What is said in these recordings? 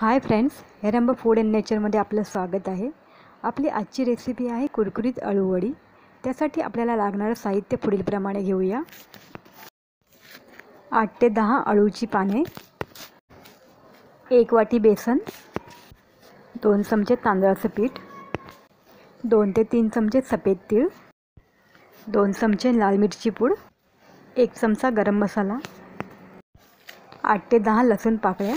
High friends, Heramb food and नेचरमध्ये आपलं स्वागत आहे। आपली आजची रेसिपी आहे कुरकुरीत अळूवडी। त्यासाठी आपल्याला लागणारं साहित्य पुढीलप्रमाणे घेऊया। 8 ते 10 अळूची पाने, 1 वाटी बेसन, 2 चमचे तांदळाचं पीठ, 2 ते 3 चमचे सफेद तीळ, 2 चमचे लाल मिरची पूड, 1 चमचा गरम मसाला, 8 ते 10 लसूण पाकळ्या,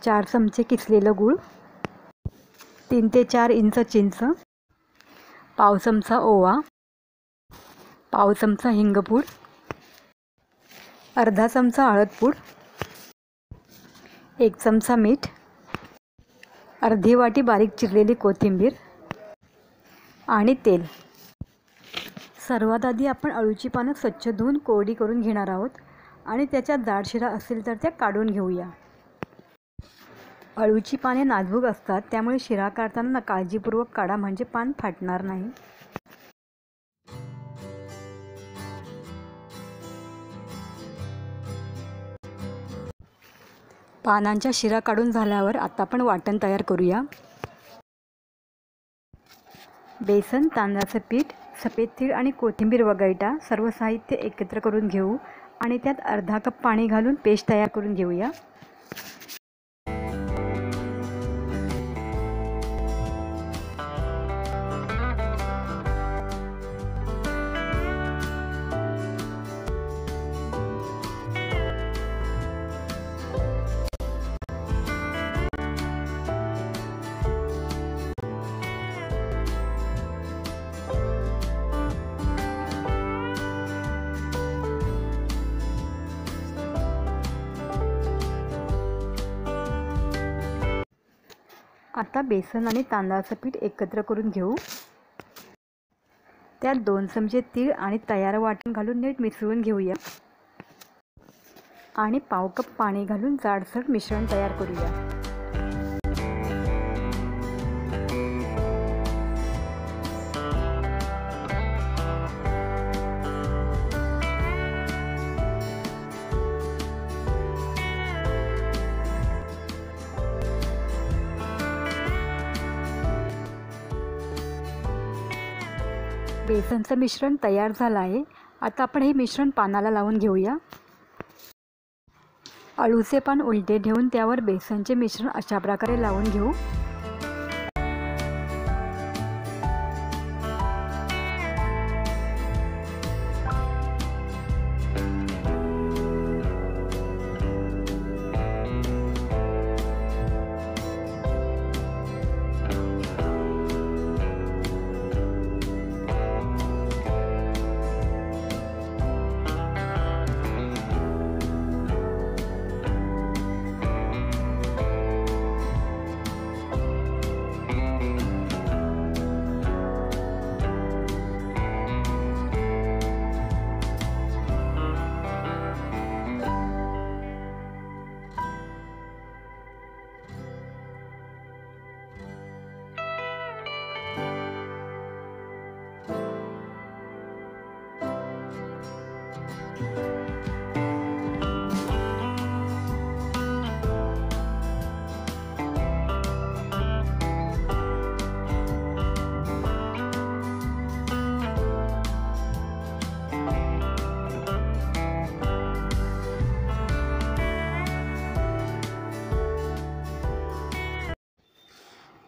4 चमचे किसलेलं गूळ, 3 ते 4 इंच चिंच, पाव चमचा ओवा, पाव चमचा हिंगपूड, अर्धा चमचा हळदपूड, 1 चमचा मीठ, अर्धी वाटी बारीक चिरलेली कोथिंबीर आणि तेल। सर्वात आधी आपण अळूची पानं स्वच्छ धुवून कोरडी करून घेणार आहोत आणि त्याच्यात जाड शिरा असेल तर त्या काढून घेऊया। अळूची पाने नाजूक असतात, त्यामुळे शिरा काढताना काळजीपूर्वक काढा, म्हणजे पान फाटणार नाही। पानांच्या शिरा काढून झाल्यावर आता आपण वाटण तयार करूया। बेसन, तांदळाचं पीठ, सफेद तीळ आणि कोथिंबीर वगळता सर्व साहित्य एकत्र करून घेऊ आणि त्यात अर्धा कप पाणी घालून पेस्ट तयार करून घेऊया। आता बेसन आणि तांदळाचं पीठ एकत्र करून घेऊ। त्यात 2 चमचे तीळ आणि तयार वाटण घालून नीट मिसळून घेऊया आणि पाव कप पाणी घालून जाडसर मिश्रण तयार करूया। बेसनचं मिश्रण तयार झालं आहे। आता आपण हे मिश्रण पानाला लावून घेऊया। अळूचे पान उलटे ठेवून त्यावर बेसनचे मिश्रण अशा प्रकारे लावून घेऊ।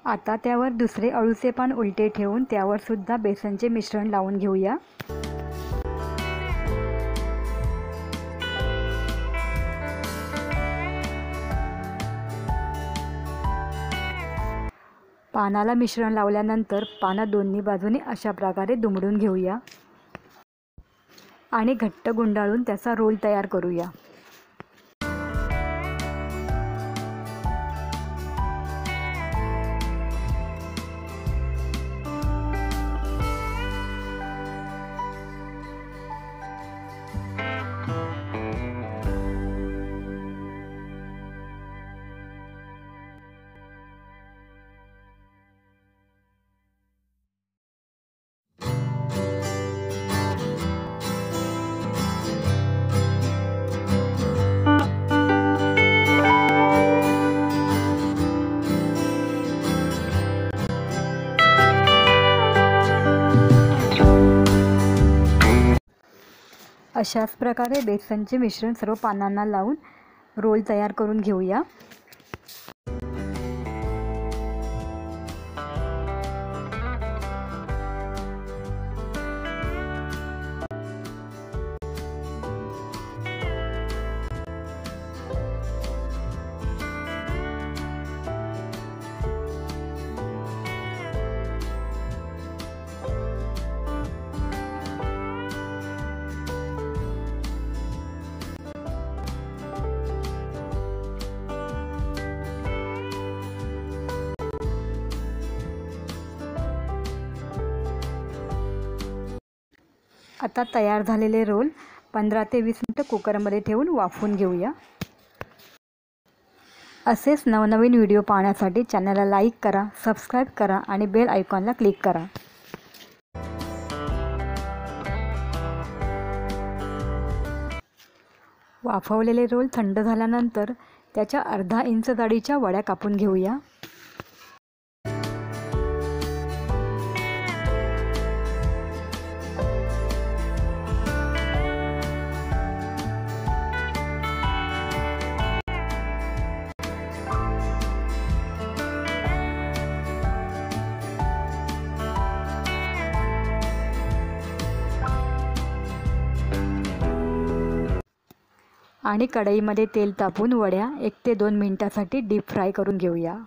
आता त्यावर दुसरे अळूचे पान उलटे ठेवून त्यावर सुद्धा बेसनचे मिश्रण लावून घेऊया। पानाला मिश्रण लावल्यानंतर पानं दोन्ही बाजूने अशा प्रकारे दुमडून घेऊया आणि घट्ट गुंडाळून त्याचा रोल तयार करूया। अशाच प्रकारे बेसनचे मिश्रण सर्व पानांना लावून रोल तयार करून घेऊया। आता तयार झालेले रोल 15 ते 20 मिनिटं कुकरमध्ये ठेवून वाफवून घेऊया। असेच नवनवीन व्हिडिओ पाहण्यासाठी चॅनलला लाईक करा, सबस्क्राईब करा आणि बेल आयकॉनला क्लिक करा। वाफवलेले रोल थंड झाल्यानंतर त्याच्या अर्धा इंच जाडीच्या वड्या कापून घेऊया। आणि कढईमध्ये तेल तापवून वड्या 1 ते 2 मिनिटांसाठी डीप फ्राय करून घेऊया।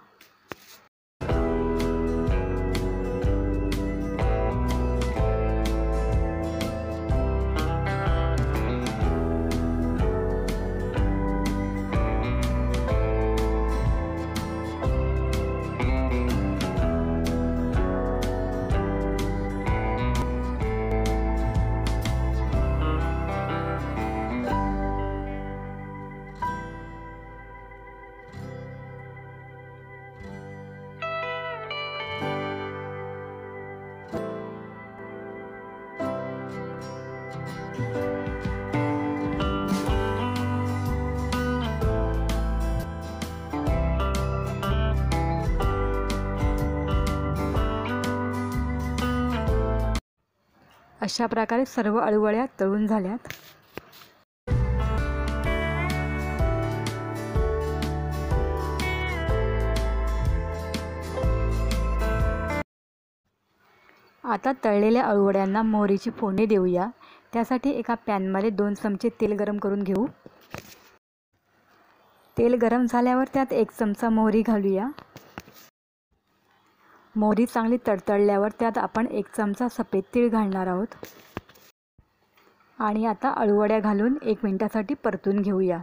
अशा प्रकारे सर्व अळूवड्या तळून झाल्यात। आता तळलेल्या अळूवड्यांना मोहरीची फोडणी देऊया। त्यासाठी एका पॅनमध्ये 2 चमचे तेल गरम करून घेऊ। तेल गरम झाल्यावर त्यात 1 चमचा मोहरी घालूया। मोहरी चांगली तडतडल्यावर त्यात आपण 1 चमचा सफेद तीळ घालणार आहोत आणि आता अळूवड्या घालून 1 मिनिटासाठी परतून घेऊया।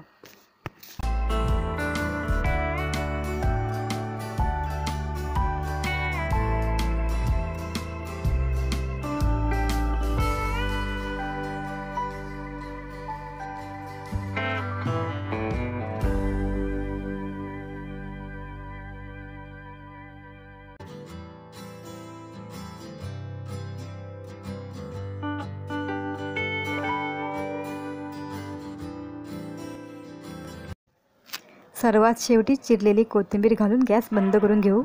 सर्वात शेवटी चिरलेली कोथिंबीर घालून गॅस बंद करून घेऊ।